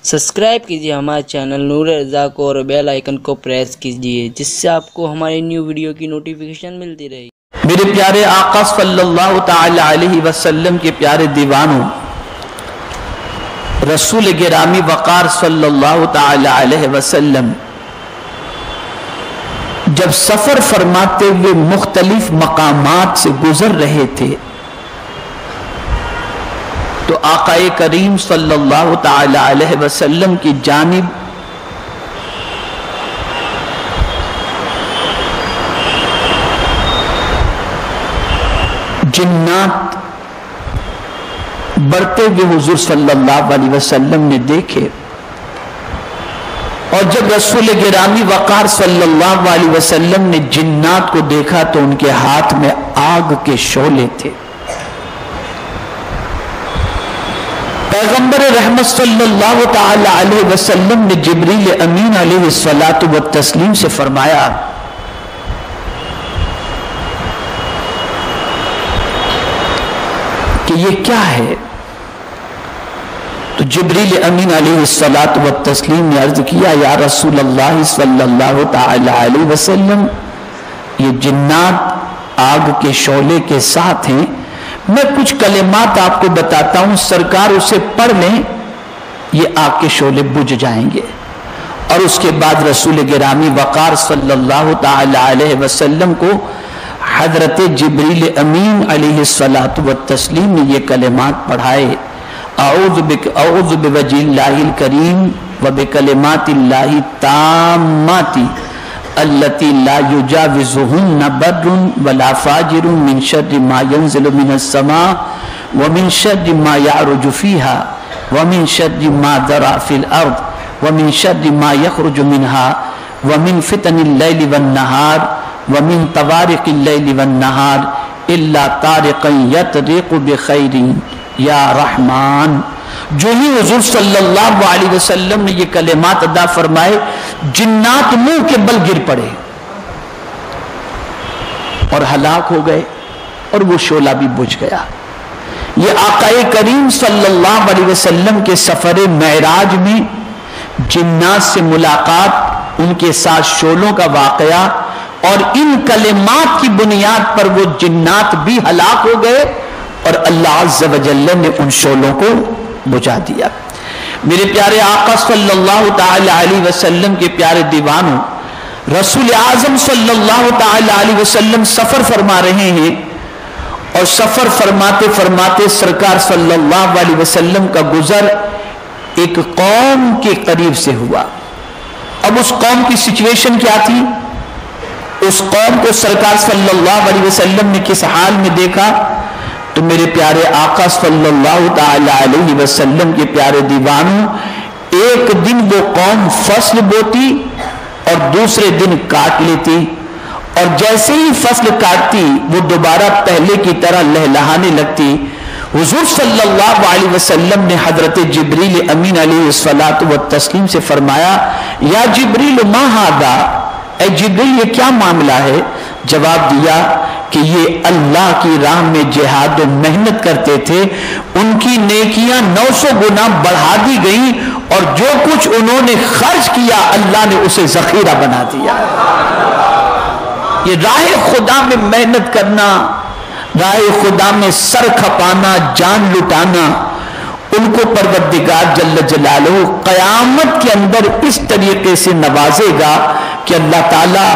Subscribe کیجیے ہمارے channel نور رضا کو اور بیل آئیکن کو پریس کیجیے جس سے آپ کو ہماری نیو ویڈیو کی نوٹیفیکیشن ملتی رہے۔ میرے پیارے آقا صلی اللہ تعالی علیہ وسلم کے پیارے دیوانوں، رسول گرامی وقار صلی اللہ تعالی علیہ وسلم جب سفر فرماتے ہوئے مختلف مقامات سے گزر رہے تھے تو آقا کریم صلی اللہ تعالی علیہ وسلم کی جانب جنات بڑھتے ہوئے حضور صلی اللہ علیہ وسلم نے دیکھے، اور جب رسول گرامی وقار صلی اللہ علیہ وسلم نے جنات کو دیکھا تو ان کے ہاتھ میں آگ کے شعلے تھے۔ پیغمبر رحمت صلی اللہ تعالی علیہ وسلم نے جبریل امین علیہ الصلوۃ والتسلیم سے فرمایا کہ یہ کیا ہے؟ تو جبریل امین علیہ الصلوۃ والتسلیم نے عرض کیا، یا رسول اللہ صلی اللہ تعالی علیہ وسلم، یہ جنات آگ کے شعلے کے ساتھ ہیں، میں کچھ کلمات آپ کو بتاتا ہوں، سرکار اسے پڑھ لیں، یہ آگ کے شعلے بجھ جائیں گے۔ اور اس کے بعد رسول گرامی وقار صلی اللہ تعالی علیہ وسلم کو حضرت جبریل امین علیہ الصلوۃ والتسلیم نے یہ کلمات پڑھائے، اعوذ بوجہ اللہ الکریم وبکلمات اللہ التامات التي لا يجاوزهن بر ولا فاجر من شر ما ينزل من السماء ومن شر ما يعرج فيها ومن شر ما ذرأ في الأرض ومن شر ما يخرج منها ومن فتن الليل والنهار ومن طوارق الليل والنهار إلا طارقا يطرق بخير یا رحمان۔ جو ہی حضور صلی اللہ علیہ وسلم نے یہ کلمات ادا فرمائے، جنات منہ کے بل گر پڑے اور ہلاک ہو گئے، اور وہ شعلہ بھی بجھ گیا۔ یہ آقا کریم صلی اللہ علیہ وسلم کے سفر معراج میں جنات سے ملاقات، ان کے ساتھ شعلوں کا واقعہ، اور ان کلمات کی بنیاد پر وہ جنات بھی ہلاک ہو گئے اور اللہ عز و جل نے ان شعلوں کو بجھا دیا۔ میرے پیارے آقا صلی اللہ تعالی علیہ وسلم کے پیارے دیوانوں، رسول اعظم صلی اللہ تعالی علیہ وسلم سفر فرما رہے ہیں، اور سفر فرماتے فرماتے سرکار صلی اللہ علیہ وسلم کا گزر ایک قوم کے قریب سے ہوا۔ اب اس قوم کی سچویشن کیا تھی؟ اس قوم کو سرکار صلی اللہ علیہ وسلم نے کس حال میں دیکھا؟ تو میرے پیارے آقا صلی اللہ تعالی علیہ وسلم کے پیارے دیوانوں، ایک دن وہ قوم فصل بوتی اور دوسرے دن کاٹ لیتی، اور جیسے ہی فصل کاٹتی وہ دوبارہ پہلے کی طرح لہلہانے لگتی۔ حضور صلی اللہ علیہ وسلم نے حضرت جبریل امین علیہ الصلوۃ والتسلیم سے فرمایا، یا جبریل ما ھذا، اے جبریل یہ کیا معاملہ ہے؟ جواب دیا کہ یہ اللہ کی راہ میں جہاد و محنت کرتے تھے، ان کی نیکیاں 900 گنا بڑھا دی گئیں، اور جو کچھ انہوں نے خرچ کیا اللہ نے اسے ذخیرہ بنا دیا۔ یہ راہ خدا میں محنت کرنا، راہ خدا میں سر کھپانا، جان لٹانا، ان کو پروردگار جل جلالہ قیامت کے اندر اس طریقے سے نوازے گا کہ اللہ تعالیٰ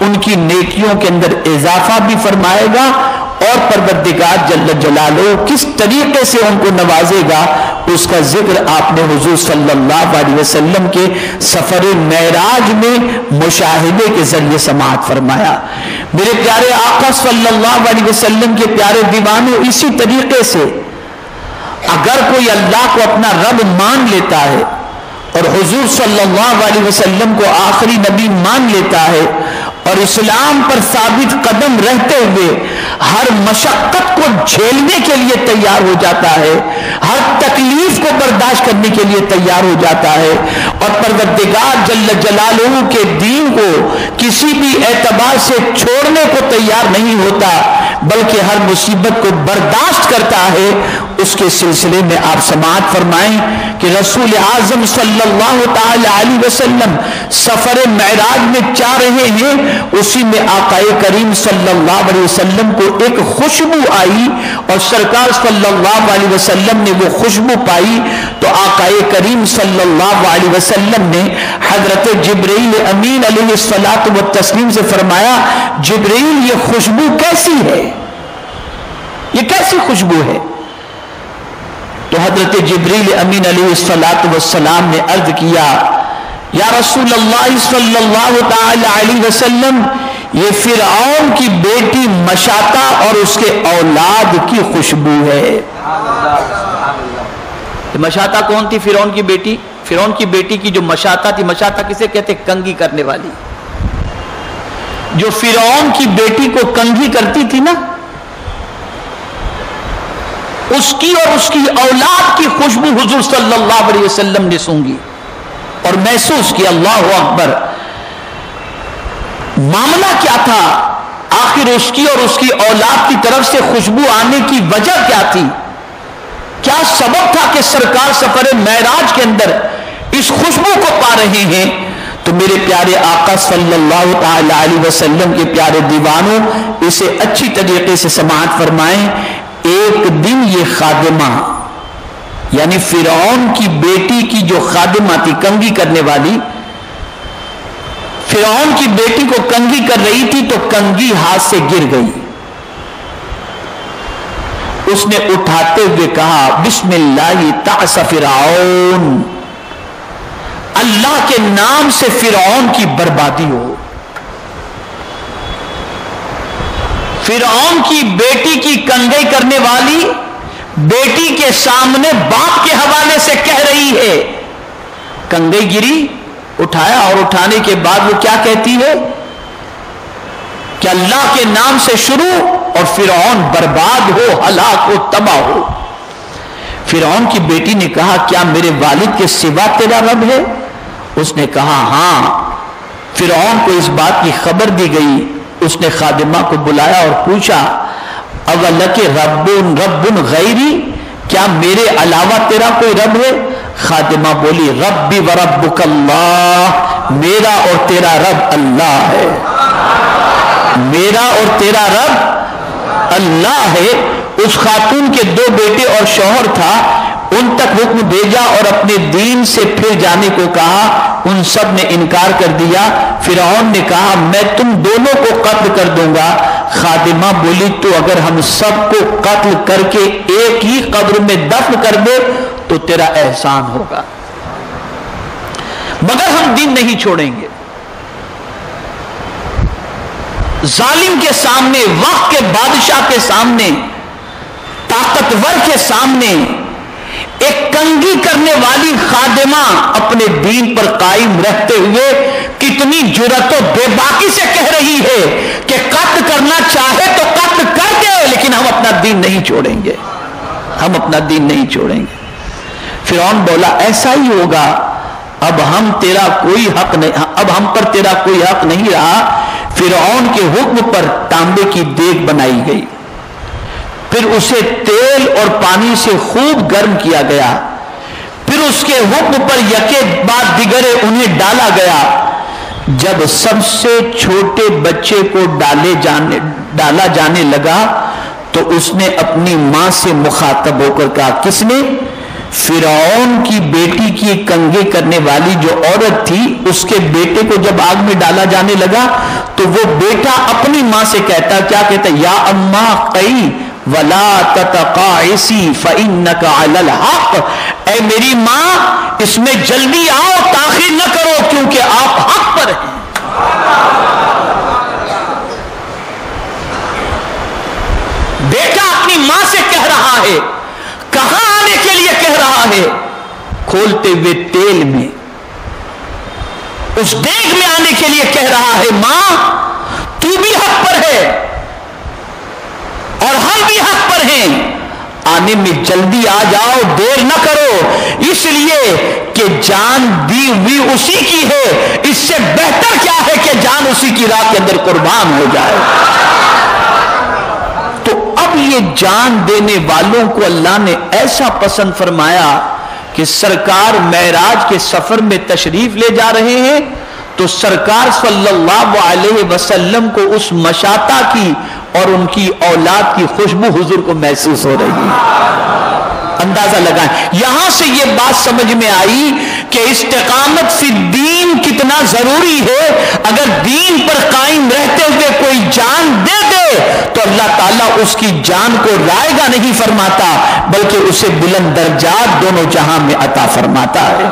ان کی نیکیوں کے اندر اضافہ بھی فرمائے گا، اور پروردگار جل جلالہ کس طریقے سے ان کو نوازے گا اس کا ذکر آپ نے حضور صلی اللہ علیہ وسلم کے سفر معراج میں مشاہدے کے ذریعے سماعت فرمایا۔ میرے پیارے آقا صلی اللہ علیہ وسلم کے پیارے دیوانوں، اسی طریقے سے اگر کوئی اللہ کو اپنا رب مان لیتا ہے اور حضور صلی اللہ علیہ وسلم کو آخری نبی مان لیتا ہے، اور اسلام پر ثابت قدم رہتے ہوئے ہر مشقت کو جھیلنے کے لیے تیار ہو جاتا ہے، ہر تکلیف کو برداشت کرنے کے لیے تیار ہو جاتا ہے، اور پروردگار جل جلالہ کے دین کو کسی بھی اعتبار سے چھوڑنے کو تیار نہیں ہوتا، بلکہ ہر مصیبت کو برداشت کرتا ہے، اس کے سلسلے میں آپ سماعت فرمائیں کہ رسول اعظم صلی اللہ تعالی علیہ وسلم سفر معراج میں جا رہے ہیں، اسی میں آقا کریم صلی اللہ علیہ وسلم کو ایک خوشبو آئی اور سرکار صلی اللہ علیہ وسلم نے وہ خوشبو پائی تو آقا کریم صلی اللہ علیہ وسلم نے حضرت جبرائیل امین علیہ الصلاۃ والتسلیم سے فرمایا، جبرائیل یہ خوشبو کیسی ہے، یہ کیسی خوشبو ہے؟ تو حضرت جبرائیل امین علیہ الصلاۃ والسلام نے عرض کیا، یا رسول اللہ صلی اللہ تعالی علیہ وسلم، یہ فرعون کی بیٹی مشاطہ اور اس کے اولاد کی خوشبو ہے۔ مشاطہ کون تھی؟ فرعون کی بیٹی۔ فرعون کی بیٹی کی جو مشاطہ تھی، مشاطہ کسے کہتے؟ کنگھی کرنے والی۔ جو فرعون کی بیٹی کو کنگھی کرتی تھی نا، اس کی اور اس کی اولاد کی خوشبو حضور صلی اللہ علیہ وسلم نے سونگھی اور محسوس کیا۔ اللہ اکبر! معاملہ کیا تھا؟ آخر اس کی اور اس کی اولاد کی طرف سے خوشبو آنے کی وجہ کیا تھی؟ کیا سبب تھا کہ سرکار سفر معراج کے اندر اس خوشبو کو پا رہے ہیں؟ تو میرے پیارے آقا صلی اللہ تعالی علیہ وسلم کے پیارے دیوانوں، اسے اچھی طریقے سے سماعت فرمائیں۔ ایک دن یہ خادمہ، یعنی فرعون کی بیٹی کی جو خادمہ تھی کنگھی کرنے والی، فرعون کی بیٹی کو کنگھی کر رہی تھی تو کنگھی ہاتھ سے گر گئی۔ اس نے اٹھاتے ہوئے کہا، بسم اللہ تعص فرعون، اللہ کے نام سے فرعون کی بربادی ہو۔ فرعون کی بیٹی کی کنگھی کرنے والی بیٹی کے سامنے باپ کے حوالے سے کہہ رہی ہے، کنگھی گری، اٹھایا اور اٹھانے کے بعد وہ کیا کہتی ہے کہ اللہ کے نام سے شروع اور فرعون برباد ہو، ہلاک ہو، تباہ ہو۔ فرعون کی بیٹی نے کہا، کیا میرے والد کے سوا تیرا رب ہے؟ اس نے کہا ہاں۔ فرعون کو اس بات کی خبر دی گئی، اس نے خادمہ کو بلایا اور پوچھا، اولک رب غیری، کیا میرے علاوہ تیرا کوئی رب ہے؟ خادمہ بولی، ربی و ربک اللہ، میرا اور تیرا رب اللہ ہے، میرا اور تیرا رب اللہ ہے۔ اس خاتون کے دو بیٹے اور شوہر تھا، ان تک حکم بھیجا اور اپنے دین سے پھر جانے کو کہا، ان سب نے انکار کر دیا۔ فرعون نے کہا، میں تم دونوں کو قتل کر دوں گا۔ خادمہ بولی، تو اگر ہم سب کو قتل کر کے ایک ہی قبر میں دفن کر دے تو تیرا احسان ہوگا، مگر ہم دین نہیں چھوڑیں گے۔ ظالم کے سامنے، وقت کے بادشاہ کے سامنے، طاقتور کے سامنے ایک کنگھی کرنے والی خادمہ اپنے دین پر قائم رہتے ہوئے کتنی جرأت و بے باکی سے کہہ رہی ہے کہ قتل کرنا چاہے تو قتل کر دے، لیکن ہم اپنا دین نہیں چھوڑیں گے، ہم اپنا دین نہیں چھوڑیں گے۔ فرعون بولا، ایسا ہی ہوگا، اب ہم تیرا کوئی حق نہیں، اب ہم پر تیرا کوئی حق نہیں رہا۔ فرعون کے حکم پر تانبے کی دیگ بنائی گئی، پھر اسے تیل اور پانی سے خوب گرم کیا گیا، پھر اس کے حکم پر یکے بعد دیگرے انہیں ڈالا گیا۔ جب سب سے چھوٹے بچے کو ڈالا جانے لگا تو اس نے اپنی ماں سے مخاطب ہو کر کہا، کس نے؟ فرعون کی بیٹی کی کنگھی کرنے والی جو عورت تھی، اس کے بیٹے کو جب آگ میں ڈالا جانے لگا تو وہ بیٹا اپنی ماں سے کہتا، کیا کہتا؟ یا اماں قی ولا تتقاعسی فإنک علی الحق، اے میری ماں اس میں جلدی آؤ، تاخیر نہ کرو کیونکہ آپ حق پر ہیں۔ بیٹا اپنی ماں سے کہہ رہا ہے، کہاں آنے کے لیے کہہ رہا ہے؟ کھولتے ہوئے تیل میں، اس دیگ میں آنے کے لیے کہہ رہا ہے، ماں تو بھی حق پر ہے اور ہم بھی حق پر ہیں، آنے میں جلدی آ جاؤ، دیر نہ کرو، اس لیے کہ جان دی ہوئی اسی کی ہے، اس سے بہتر کیا ہے کہ جان اسی کی راہ کے اندر قربان ہو جائے۔ تو اب اب یہ جان دینے والوں کو اللہ نے ایسا پسند فرمایا کہ سرکار معراج کے سفر میں تشریف لے جا رہے ہیں تو سرکار صلی اللہ علیہ وسلم کو اس مشاطہ کی اور ان کی اولاد کی خوشبو حضور کو محسوس ہو رہی ہے. اندازہ لگائیں. یہاں سے یہ بات سمجھ میں آئی کہ استقامت فی الدین کتنا ضروری ہے. اگر دین پر قائم رہتے ہوئے کوئی جان دے دے تو اللہ تعالیٰ اس کی جان کو رائگاں نہیں فرماتا بلکہ اسے بلند درجات دونوں جہاں میں عطا فرماتا ہے.